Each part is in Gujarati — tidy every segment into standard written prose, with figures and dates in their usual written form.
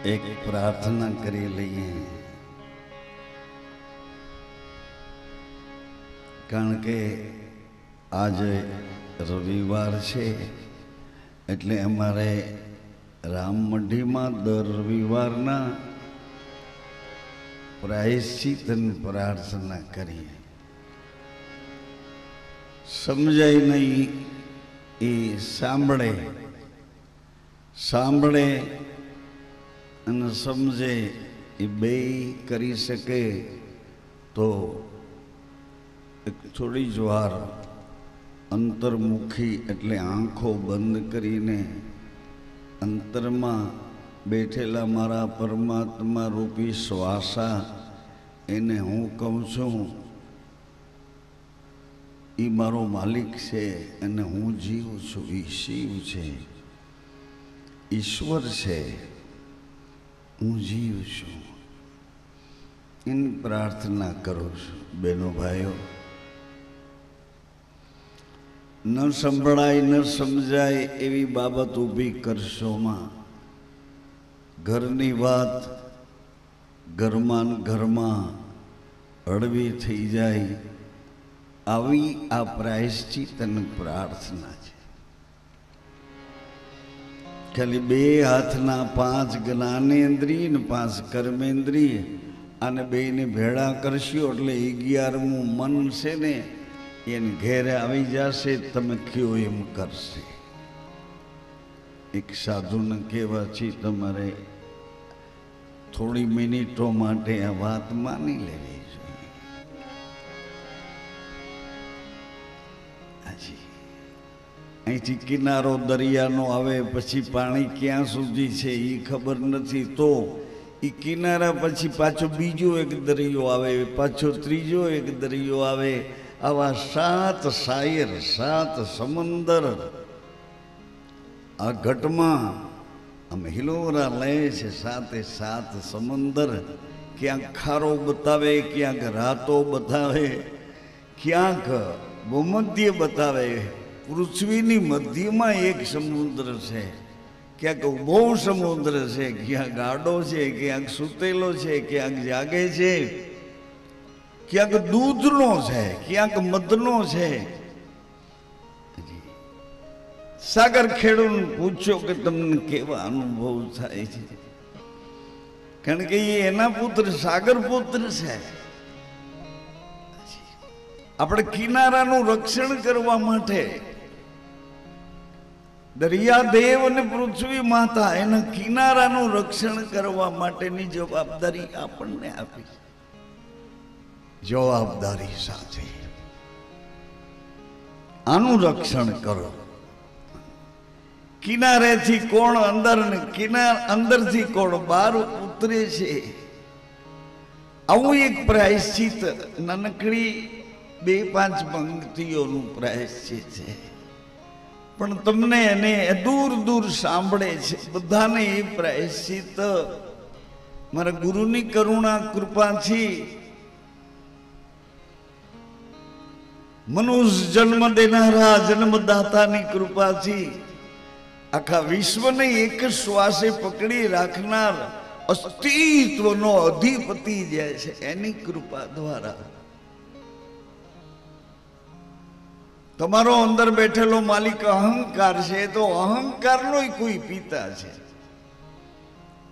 एक प्रार्थना करी लईए, कारण के आज रविवार है एटले अमारे राममढ़ी में दर रविवारना प्रायश्चित प्रार्थना करिए। समझाय नहीं ए सांभळे सांभळे अने समझे ए बे करी सके तो एक थोड़ी ज्वार अंतर्मुखी एटले आँखों बंद करीने अंतर में बैठेला मारा परमात्मा रूपी श्वासा एने हूँ कहूँ छूँ ई मारो मालिक है अने हूँ जीव छूँ, ई शिव है, ईश्वर है, हूँ जीव छूँ। इन प्रार्थना करो बहनों भाइयों। न संभळाय न समझाय एवी बाबत ऊभी करशो मां। घरनी बात घरमान घरमा हळवी थई जाय आवी आ प्रायश्चित अने प्रार्थना छे। खाली बे हाथना 5 ज्ञानेन्द्रिय ने 5 कर्मेन्द्रिय आने बेने भेड़ा करशो એટલે 11મું मन छे ने एने घेरे आवी जाशे। तमे क्यो एम करशे। एक साधु ने कहेवाथी तमारे थोड़ी मिनिटों माटे आ बात मानी लेवी जोईए। हाजी અહીંથી કિનારો દરિયાનો આવે પછી પાણી ક્યાં સુધી છે એ ખબર નથી, તો એ કિનારા પછી પાછો બીજો એક દરિયો આવે, પાછો ત્રીજો એક દરિયો આવે। આવા 7 સાયર 7 સમંદર આ ઘટમાં અમે હિલોરા લે છે। 7 સમંદર ક્યાંક ખારો બતાવે, ક્યાંક રાતો બતાવે, ક્યાંક ભૂમધ્ય બતાવે। पृथ्वीनी मध्य में एक समुद्र है, क्या उभो समुद्र है, क्या गाडो है, क्या सुतेलो है, क्या जागे है, क्या दूधनो है, क्या मधनो है। सागर खेडू पूछो कि तमने केवा अनुभव थाय छे, कारण के ये एना पुत्र सागर पुत्र है। આપણે કિનારાનું રક્ષણ કરવા માટે દરિયાદેવ અને પૃથ્વી માતા એના કિનારાનું રક્ષણ કરવા માટેની જવાબદારી આપણને આપી। જવાબદારી સાથે આનું રક્ષણ કરો। કિનારેથી કોણ અંદર ને અંદરથી કોણ બહાર ઉતરે છે, આવું એક પ્રાયશ્ચિત નાનકડી 2-5 પંક્તિઓનું પ્રાયશ્ચિત છે। પણ તમને એને દૂર દૂર સાંભળે છે બધાને એ પ્રાયશ્ચિત મારા ગુરુની કરુણા કૃપાથી મનુષ્ય જન્મ દેનારા જન્મદાતાની કૃપાથી આખા વિશ્વને એક શ્વાસે પકડી રાખનાર અસ્તિત્વનો અધિપતિ જે છે એની કૃપા દ્વારા तमारो अंदर बैठेलो मालिक अहंकार है, तो अहंकार नो कोई पिता है।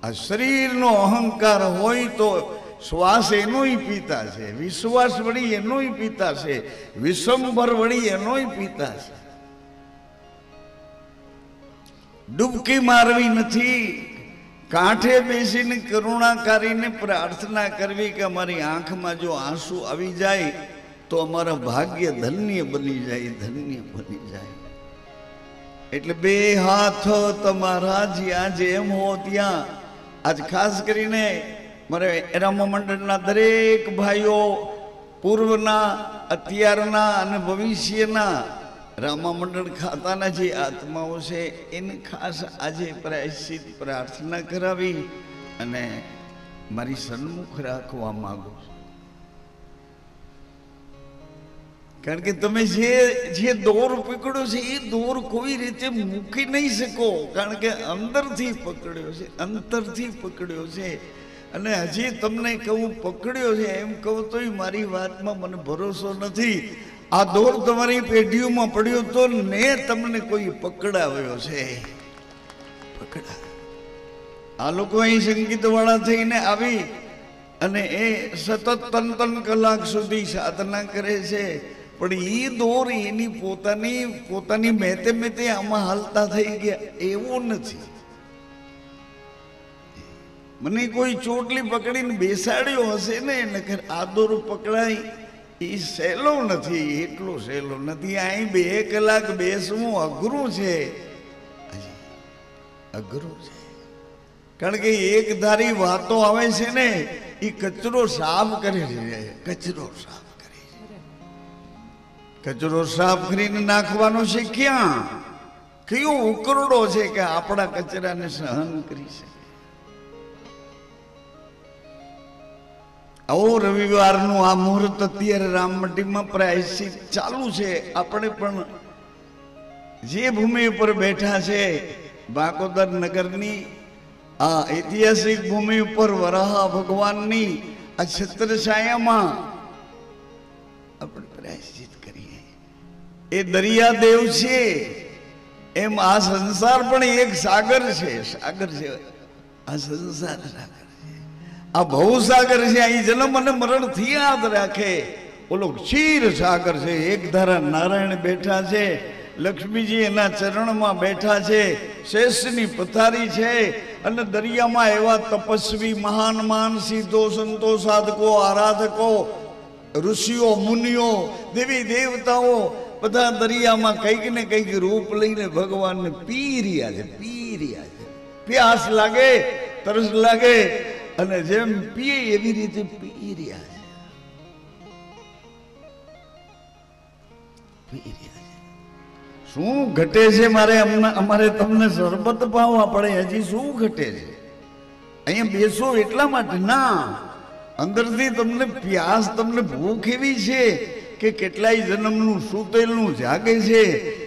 आ शरीर नो अहंकार होय तो श्वास एनो ही पिता है, विश्वास वड़ी एनो ही पिता है, विश्वंभर वड़ी एनो ही पिता है। डुबकी मारवी नथी, कांठे बेसीने करुणाकारी ने प्रार्थना करवी कि अमारी आंख में जो आंसू आवी जाए तो अमारा भाग्य धन्य बनी जाए, धन्य बनी जाए। एटले 2 हाथ तमारा ज्यां जेम हो त्यां आज खास करीने मारे रामा मंडळना दरेक भाईओ पूर्वना अत्यारना अने भविष्यना रामा मंडळ खाताना जे आत्माओ छे एने खास आजे प्रायश्चित प्रार्थना करावी अने मारी सन्मुख राखवा मांगू। કારણ કે તમે જે દોર પકડ્યો છે એ દોર કોઈ રીતે મૂકી નહીં શકો, કારણ કે અંદરથી પકડ્યો છે, અંતરથી પકડ્યો છે. અને હજી તમને કહું પકડ્યો છે એમ કહું તોય મારી વાતમાં મને ભરોસો નથી. આ દોર તમારી પેઢીઓમાં પડ્યો તો ને તમને કોઈ પકડાવ્યો છે. પકડા આ લોકો અહીં સંગીત વાળા થઈને આવી અને એ સતત 3 કલાક સુધી સાધના કરે છે, પણ એ દોર એની પોતાની મેતે મેતે આમાં હાલતા થઈ ગયા એવું નથી. મને કોઈ ચોટલી પકડીને બેસાડ્યો હશે ને નકર આ દોર પકડાય એ સહેલો નથી, એટલો સહેલો નથી. અહીં 2 કલાક બેસવું અઘરું છે, અઘરું છે. કારણ કે એક ધારી વાતો આવે છે ને એ કચરો સાફ કરે છે, કચરો સાફ કરે છે. કચરો સાફ કરીને નાખવાનો છે ક્યાં? કયો ઉકરડો છે કે આપણા કચરાને સહન કરી શકે? આવો રવિવારનું આ મુહૂર્ત અત્યારે રામમટીમાં પ્રાયશ્ચિત ચાલુ છે. આપણે પણ જે ભૂમિ ઉપર બેઠા છે બાકોદર નગરની આ ઐતિહાસિક ભૂમિ ઉપર વરાહ ભગવાનની આ છત્રછાયામાં આપણે પ્રાયશ્ચિત કરીએ. એ દરિયાદેવ છે એમ આ સંસાર પણ એક સાગર છે, સાગર છે. આ સંસાર સાગર છે, આ ભવસાગર છે. અહીં જન્મ અને મરણ થી યાદ રાખે. ઓલો ક્ષીર સાગર છે. એક ધારા નારાયણ બેઠા છે, લક્ષ્મીજી એના ચરણમાં બેઠા છે, શેષની પથારી છે. અને દરિયામાં એવા તપસ્વી મહાન મહાન સિદ્ધો સંતો સાધકો આરાધકો ઋષિઓ મુનિઓ દેવી દેવતાઓ બધા દરિયામાં કંઈક ને કંઈક રૂપ લઈને ભગવાનને પી રહ્યા છે, પી રહ્યા છે. પ્યાસ લાગે, તરસ લાગે અને જેમ પીએ એવી રીતે પી રહ્યા છે, પી રહ્યા છે. શું ઘટે છે? અમારે તમને શરબત પાવા પડે, હજી શું ઘટે છે? અહીંયા બેસો એટલા માટે ના, અંદરથી તમને પ્યાસ, તમને ભૂખ એવી છે કે કેટલાય જન્મનું સૂતેલું જાગે છે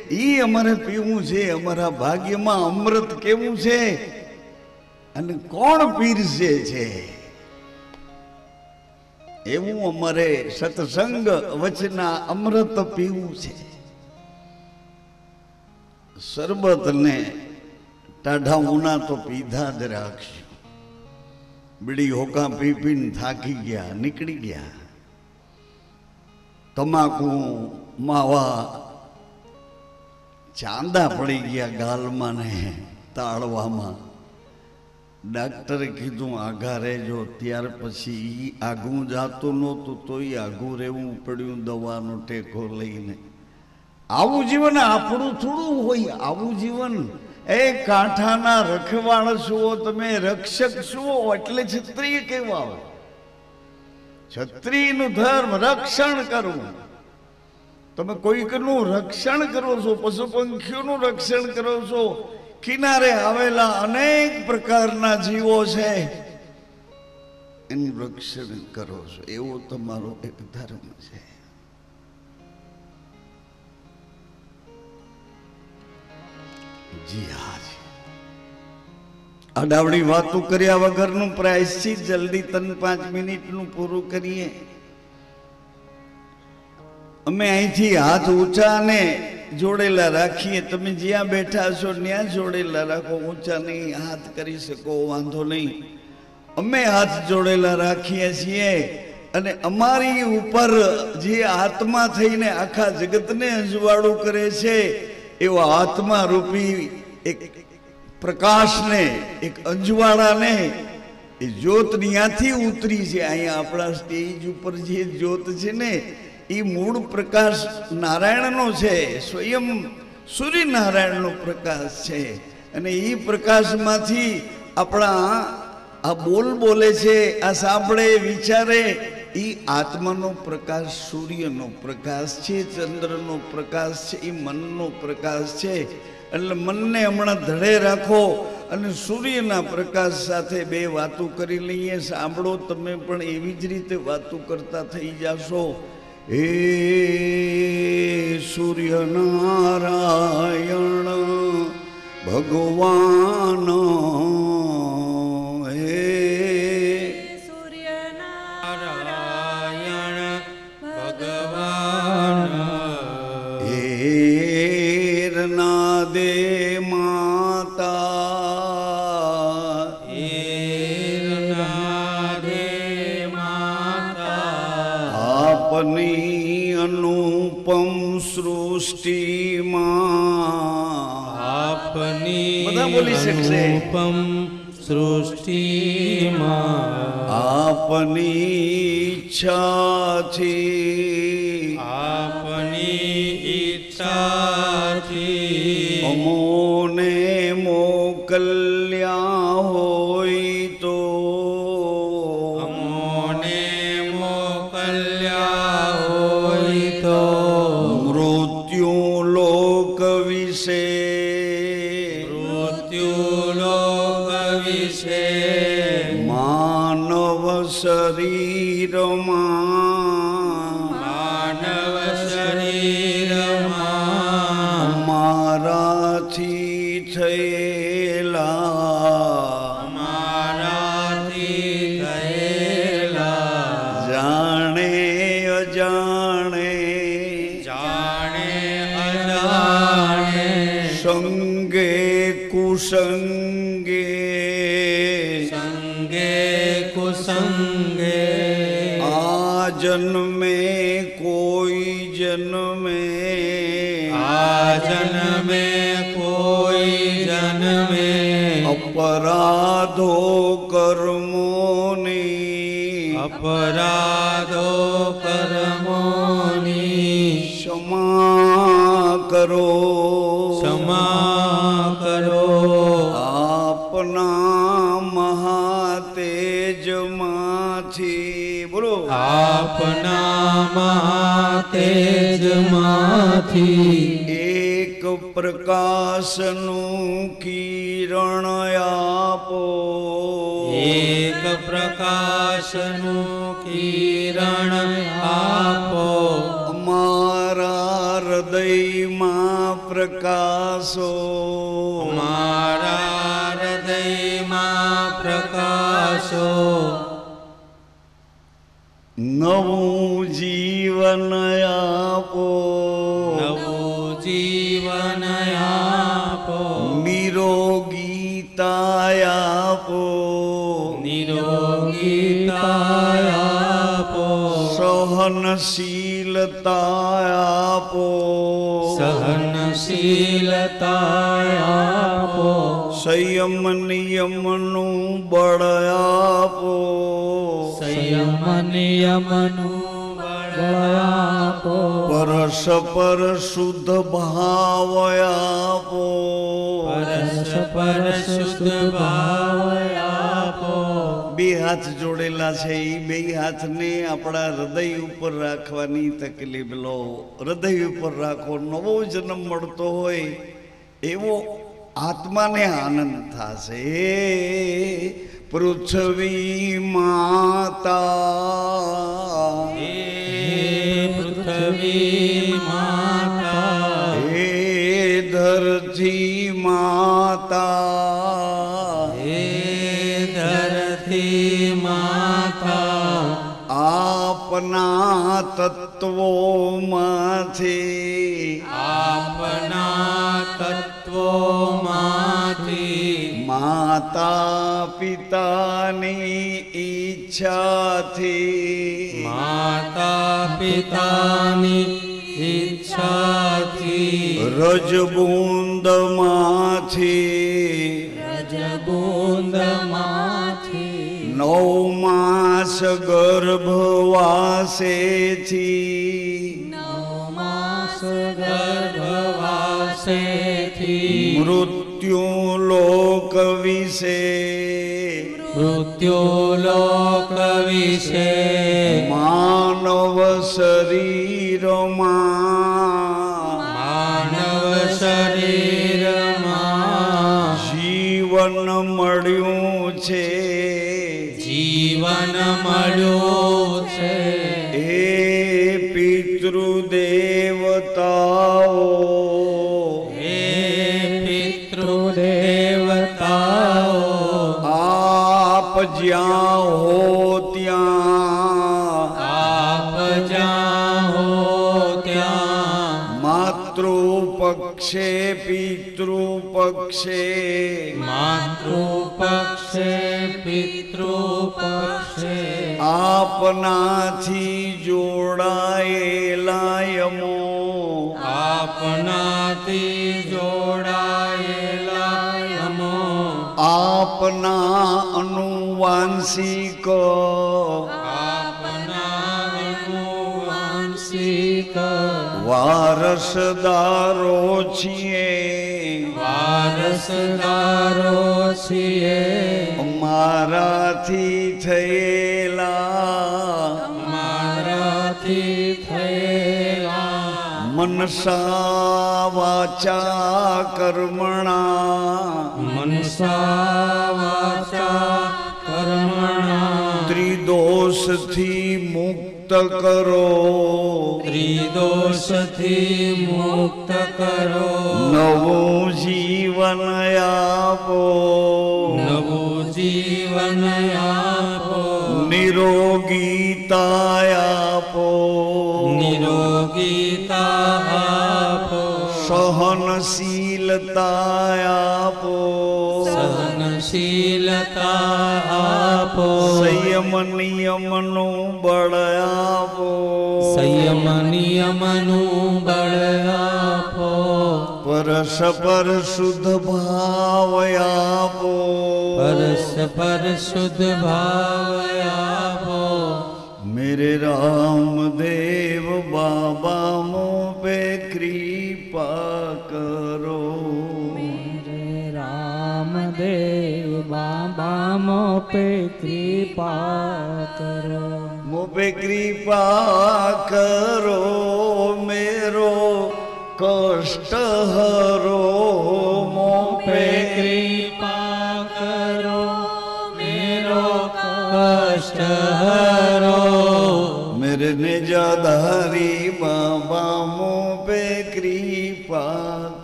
એ અમારે પીવું છે. અમારા ભાગ્યમાં અમૃત કેવું છે અને કોણ પીરસે છે એવું અમારે સત્સંગ વચના અમૃત પીવું છે. શરબત ને ટાઢા ઉના તો પીધા જ રાખશું. બીડી હોકા પી પીને થાકી ગયા, નીકળી ગયા. તમાકુ માવા ચાંદા પડી ગયા ગાલમાં ને તાળવામાં. ડાક્ટરે કીધું આઘા રહેજો. ત્યાર પછી આઘું જાતું નહોતું તોય આઘું રહેવું પડ્યું દવાનો ટેકો લઈને. આવું જીવન આપણું થોડું હોય. આવું જીવન એ કાંઠાના રખવાળ છો તમે, રક્ષક છો એટલે ક્ષત્રિય કહેવાય. ક્ષત્રિયનું ધર્મ રક્ષણ કરવું. તમે કોઈકનું રક્ષણ કરો છો, પશુ પંખીઓનું રક્ષણ કરો છો. કિનારે આવેલા અનેક પ્રકારના જીવો છે એનું રક્ષણ કરો છો. એવો તમારો એક ધર્મ છે. જી હા, અડાવડી વાતો કર્યા વગરનું પ્રાયશ્ચિત જલ્દી 3-5 મિનિટનું પૂરું કરીએ. અમે અહીંથી હાથ ઊંચા ને જોડેલા રાખીએ. તમે જ્યાં બેઠા છો ત્યાં જોડેલા રાખો, ઊંચા નહીં હાથ કરી શકો વાંધો નહીં. અમે હાથ જોડેલા રાખીએ છીએ અને અમારી ઉપર જે આત્મા થઈને આખા જગતને અજવાળું કરે છે એવા આત્મા રૂપી એક પ્રકાશને, એક અજવાળાને, એ જ્યોત ત્યાંથી ઉતરી છે. અહીંયા આપણા સ્ટેજ ઉપર જે જ્યોત છે ને એ મૂળ પ્રકાશ નારાયણનો છે, સ્વયં સૂર્યનારાયણનો પ્રકાશ છે. અને એ પ્રકાશમાંથી આપણા આ બોલ બોલે છે, આ સાંભળે, વિચારે, એ આત્માનો પ્રકાશ સૂર્યનો પ્રકાશ છે, ચંદ્રનો પ્રકાશ છે, એ મનનો પ્રકાશ છે. એટલે મનને હમણાં ધડે રાખો અને સૂર્યના પ્રકાશ સાથે બે વાતો કરી લઈએ. સાંભળો, તમે પણ એવી જ રીતે વાતો કરતા થઈ જશો. હે સૂર્યનારાયણ ભગવાન, હે સૂર્યનારાયણ ભગવાન, હે રનાદે માતા, હે રનાદે માતા, આપની અનુપમ સૃષ્ટિમાં, આપની બધા બોલી શકશે. અનુપમ સૃષ્ટિમાં, આપની ઈચ્છાથી, આપની ઈચ્છાથી અમોને મોકલ્યા હોય તો, અમોને મોકલ્યા હોય તો, મૃત્યુ લોક વિશે, મૃત્યુલોક વિશે માનવ શરીરમાં, માનવ શરીરમાં મારાથી થયેલા, મારાથી થયેલા જાણે અજાણે, જાણે અજાણે સંગે કુસંગે, સંગે કુસંગે આ જન્મે કોઈ જન્મે, આ જન્મે કોઈ જન્મે અપરાધો કર્મોની, અપરાધો કર્મોની ક્ષમા કરો, ક્ષમા કરો. આપના મહાતેજમાંથી, બોલો, આપના મહાતેજમાંથી એક પ્રકાશનું કિરણ આપો, એક પ્રકાશનું કિરણ આપો. અમારા હૃદયમાં પ્રકાશો, મારા હૃદયમાં પ્રકાશો. નવું જીવન આપો, નવું જીવન આપો. નિરોગીતા આપો, નિરોગીતા આપો. સહનશીલતા આપો, સહનશીલતા આપો. સંયમ નિયમનું બળ આપો, સંયમ નિયમનું બળ આપો. પરસ્પર શુદ્ધ ભાવ આપો, પરસ્પર શુદ્ધ ભાવ આપો. બે હાથ જોડેલા છે એ બે હાથને આપણા હૃદય ઉપર રાખવાની તકલીફ લો. હૃદય ઉપર રાખો. નવો જન્મ મળતો હોય એવો આત્માને આનંદ થશે. પૃથ્વી માતા, હે પૃથ્વી માતા, હે ધરતી માતા, હે ધરતી માતા, આપના તત્વોમાંથી, આપના તત્વોમાંથી માતા પિતાની ઈચ્છાથી, માતા પિતાની ઈચ્છાથી રજબૂંદમાંથી, રજબૂંદમાંથી 9 માસ ગર્ભવાસેથી, 9 માસ ગર્ભવાસેથી મૃત્યુ લોક વિશે, મૃત્યુલોક વિશે માનવ શરીરમાં, માનવ શરીરમાં જીવન મળ્યું છે, જીવન મળ્યું છે. એ દેવતાઓ આપ જ્યાં હો ત્યાં આપ જ્યાં હો ત્યાં માતૃ પક્ષે પિતૃ પક્ષે માતૃ પક્ષે પિતૃ પક્ષે આપનાથી જોડાયેલા યમો આપનાથી જોડાયેલા યમો આપના અનુવાંશિક આપના અનુવાંશિક વારસદારો છીએ વારસદારો છીએ મારાથી થયેલા મારાથી થયેલા મનસા વાચા કર્મણા મનસા વાચા કર્મણા ત્રિદોષથી મુક્ત કરો ત્રિદોષથી મુક્ત કરો નવું જીવન આપો નવું જીવન આપો નિરોગીતા આપો નિરોગીતા આપો સહનશીલતા આપો સહનશીલતા આપો સંયમ નિયમનું બળ આપો સંયમ નિયમનું બળ આપો પરસ્પર શુદ્ધ ભાવ આપો પરસ્પર શુદ્ધ ભાવ આપો मेरे रामदेव बाबा मुँह पे कृपा करो मेरे रामदेव बाबा मो पे कृपा करो मुँह पे कृपा करो मेरो कष्ट हरो मुँह पे कृपा करो मेरो कष्ट हरो मेरे निजाधारी बाबा मुँह पे कृपा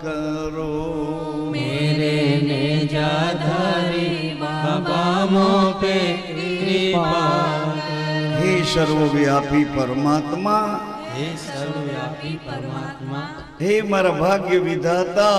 करो मेरे नेजाधारी बाबा मो पे कृपा हे सर्वव्यापी परमात्मा हे सर्वव्यापी परमात्मा हे मारा भाग्य विधाता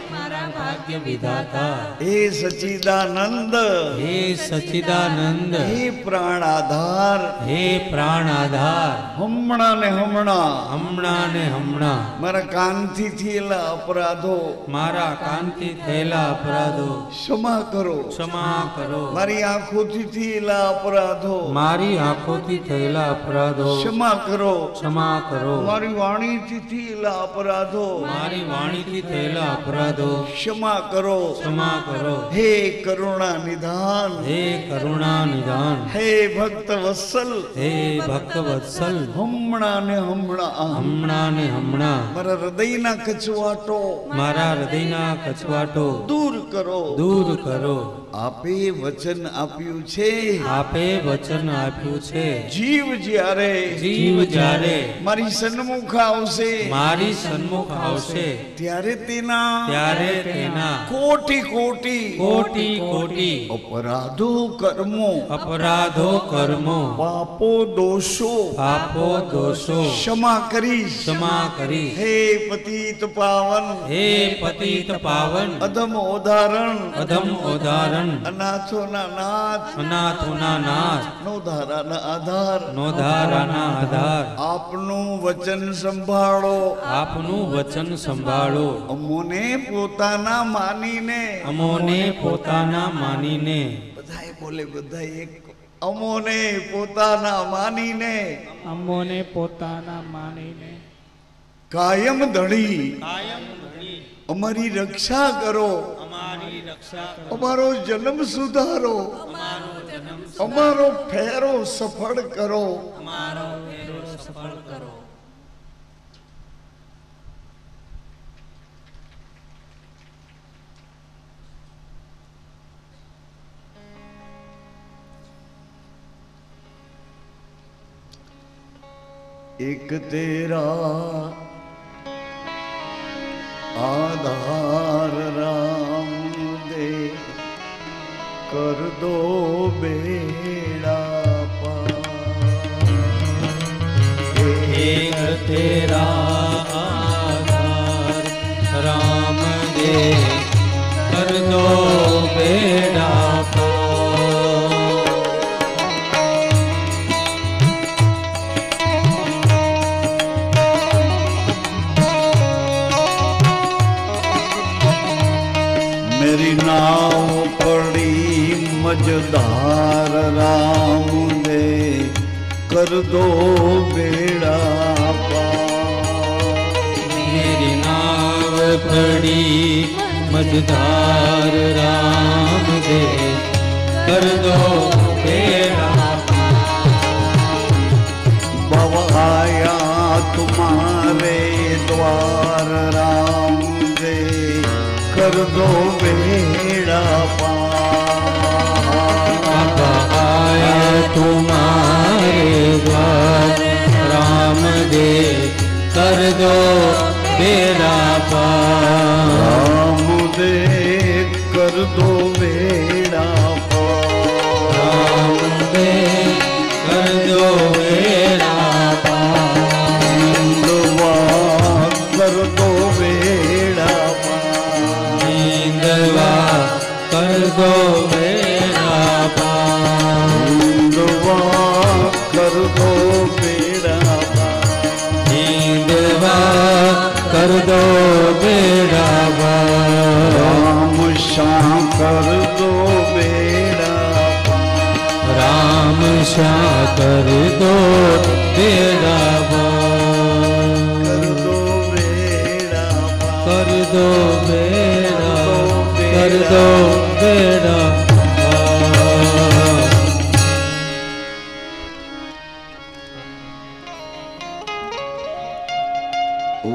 मारा भाग्य विधाता हे सच्चिदानंद हे सच्चिदानंद हे प्राण आधार हे प्राण आधार હમણાં ને હમણાં ને હમણાં મારા કાનથી થયેલા અપરાધો મારા કાંતિ થયેલા અપરાધો ક્ષમા કરો ક્ષમા કરો મારી આંખોથી થયેલા અપરાધો મારી આંખોથી થયેલા અપરાધો ક્ષમા કરો ક્ષમા કરો મારી વાણીથી થયેલા અપરાધો મારી વાણીથી થયેલા અપરાધો ક્ષમા કરો ક્ષમા કરો હે કરુણા નિધાન હે કરુણા નિદાન હે ભક્ત વત્સલ હે ભક્ત વત્સલ હમણાં ને હમણાં હમણાં ને હમણાં મારા હૃદયના કચવાટો મારા હૃદયના કચવાટો દૂર કરો દૂર કરો આપે વચન આપ્યું છે આપે વચન આપ્યું છે જીવ જ્યારે જીવ જ્યારે મારી સન્મુખ આવશે મારી સન્મુખ આવશે ત્યારે તેના ત્યારે તેના કોટી કોટી કોટી કોટી અપરાધો કર્મો અપરાધો કર્મો પાપો દોષો પાપો દોષો ક્ષમા કરીશ ક્ષમા કરી હે પતિત પાવન હે પતિત પાવન અધમ ઉદાહરણ અધમ ઉદાહરણ અનાથોના નાથ અનાથોના નાથ નોધારાના આધાર નોધારાના આધાર આપનું વચન સંભાળો આપનું વચન સંભાળો અમોને પોતાના માનીને અમોને પોતાના માનીને બધાએ બોલે બધાએ એક અમોને પોતાના માનીને અમોને પોતાના માનીને કાયમ ધણી અમારી રક્ષા કરો અમારી રક્ષા કરો અમારો જન્મ સુધારો અમારો ફેરો સફળ કરો અમારો ફેરો સફળ કરો एक तेरा आधार राम कर दो बेड़ा पार। एक तेरा आधार राम दे कर दो बेड़ा पार। मेरी नाव पड़ी मझधार राम दे कर दो बेड़ा पार। मेरी नाव पड़ी मझधार राम दे कर दो बेड़ा भव आया तुम्हारे द्वार राम दे कर दो बेड़ा पार। आया तुम्हारे द्वार राम दे कर दो बेड़ा पार। राम दे कर दो बेड़ा पार। राम दे कर दो बेड़ा पार। नींदवा कर दो बेड़ा पार। नींदवा कर दो बेड़ा पार। नींदवा कर दो बेड़ा पार। नींदवा कर दो बेड़ा पार। राम श्याम कर दो बेड़ा पार। राम श्याम कर दो बेड़ा पार। कर दो बेड़ा पार। कर दो बेड़ा कर दो बेड़ा पार।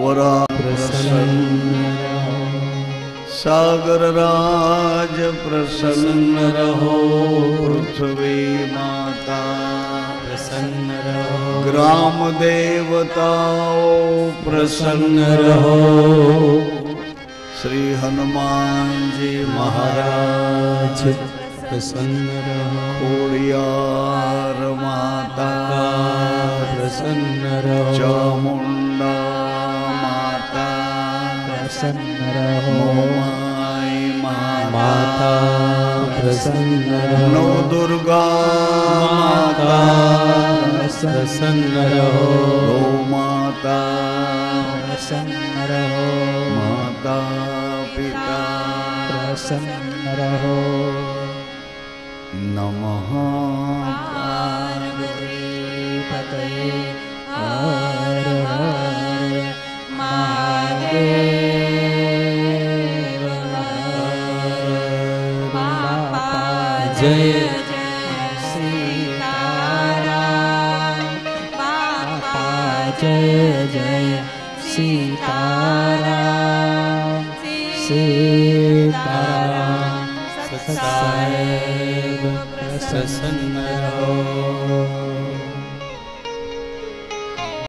वरा प्रसन्न सागर राज प्रसन्न रहो। पृथ्वी माता प्रसन्न रहो। ग्राम देवताओ प्रसन्न प्रसन्न रहो। श्री हनुमान जी महाराज प्रसन्न रहो। खोड़ियार माता प्रसन्न रहो। चामुंडा माता प्रसन्न रहो। मोमाई माता प्रसन्न रहो। नौ दुर्गा माता प्रसन्न रहो। गौ माता प्रसन्न रहो। माता पिता प्रसन्न रहो। नमः पार्वतीपतये हर हर महादेव हर। बापा जय सीताराम। बापा जय जय सीताराम। सीताराम साहेब प्रसन्न रहो।